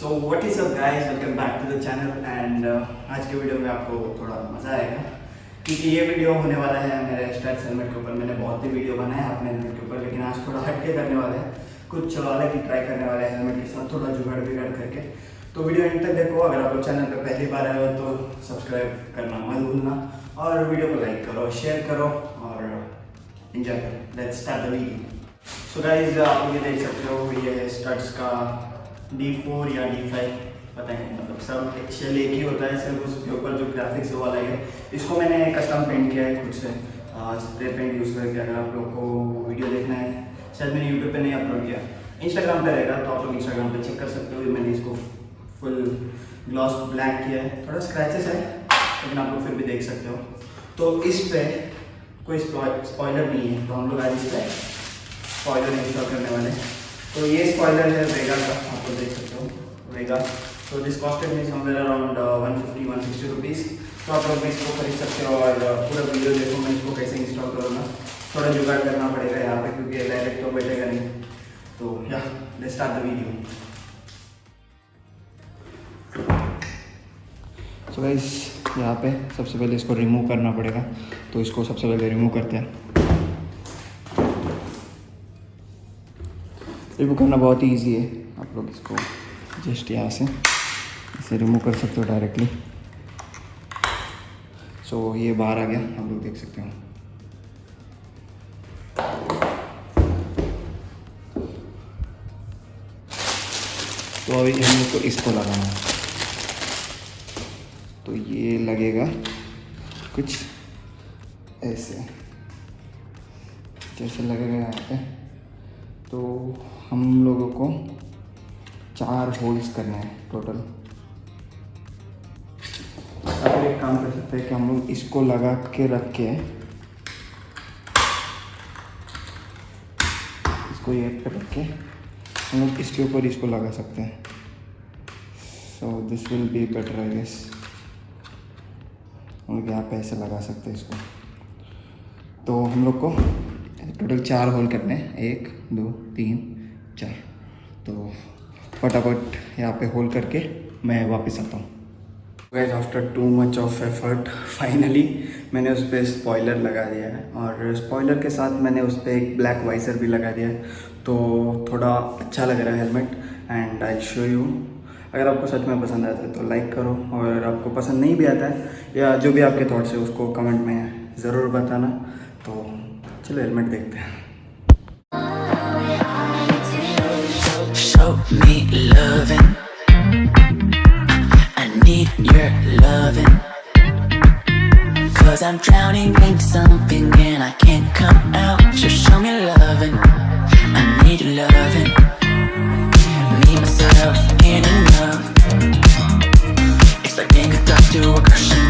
So what is up guys, welcome back to the channel and आज के video में आपको थोड़ा मज़ा आएगा क्योंकि ये वीडियो होने वाला है मेरे स्टैट्स हेलमेट के ऊपर। मैंने बहुत ही वीडियो बनाया है अपने हेलमेट के ऊपर, लेकिन आज थोड़ा हटके करने वाले हैं, कुछ अलग ही ट्राई करने वाले हैं हेलमेट के साथ, थोड़ा जुगाड़ बिगाड़ करके। तो वीडियो एंड तक देखो। अगर आप लोग चैनल पर पहली बार आए हो तो सब्सक्राइब करना मत भूलना और वीडियो को लाइक करो, शेयर करो और एंजॉय करो। Let's start the video. So guys, आप लोग ये देख सकते हो, ये है स्टड्स का D4 या D5, पता नहीं, मतलब सब शेल एक ही होता है, सिर्फ उसके ऊपर जो ग्राफिक्स वो वाला है। इसको मैंने कस्टम पेंट किया है खुद से, स्प्रे पेंट यूज़ करके। अगर आप लोग को वीडियो देखना है, शायद मैंने यूट्यूब पे नहीं अपलोड किया, इंस्टाग्राम पे रहेगा, तो आप लोग इंस्टाग्राम पे चेक कर सकते हो। मैंने इसको फुल ग्लॉस ब्लैक किया है, थोड़ा स्क्रैचेस है लेकिन आप लोग फिर भी देख सकते हो। तो इस पर कोई स्पॉइलर नहीं है, तो हम लोग आज इस पर स्पॉइलर इंस्टॉल करने वाले हैं। तो ये स्पॉइलर है वेगा का, आप लोग देख सकते हो, वेगा। तो this costed me somewhere around 150-160 rupees. तो आप लोग भी इसको खरीद सकते हो और पूरा वीडियो देखो मैं इसको कैसे इंस्टॉल करूँगा। थोड़ा जुगाड़ करना पड़ेगा यहाँ पे क्योंकि डायरेक्ट तो बैठेगा नहीं। तो या let's start the video. So guys, यहाँ पे सबसे पहले इसको रिमूव करना पड़ेगा, तो इसको सबसे पहले रिमूव करते हैं। रिमूव करना बहुत ही ईजी है, आप लोग इसको जस्ट यहाँ से इसे रिमूव कर सकते हो डायरेक्टली। सो ये बाहर आ गया, आप लोग देख सकते हो। तो अभी हम लोग को इसको लगाना है, तो ये लगेगा कुछ ऐसे, जैसे लगेगा यहाँ पे। तो हम लोगों को 4 होल्स करने हैं टोटल। अब एक काम कर सकते हैं कि हम लोग इसको लगा के रख के इसको ये पे रख के हम लोग इसके ऊपर इसको लगा सकते हैं। So this will be better I guess. हम लोग यहाँ पे ऐसे लगा सकते हैं इसको। तो हम लोग को टोटल 4 होल करने हैं, 1 2 3 4। तो फटाफट यहाँ पे होल करके मैं वापस आता हूँ। Guys, after too much of effort finally मैंने उस पर स्पॉइलर लगा दिया है और स्पॉइलर के साथ मैंने उस पर एक ब्लैक वाइजर भी लगा दिया है। तो थोड़ा अच्छा लग रहा है helmet and I show you. अगर आपको सच में पसंद आता है तो लाइक करो, और अगर आपको पसंद नहीं भी आता है या जो भी आपके थॉट्स है उसको कमेंट में ज़रूर बताना। तो चलो हेलमेट देखते हैं। Show me loving, I need your loving, 'cause I'm drowning in something and I can't come out. Just show me loving, I need your loving, me myself in enough. It's like being a doctor to a crush.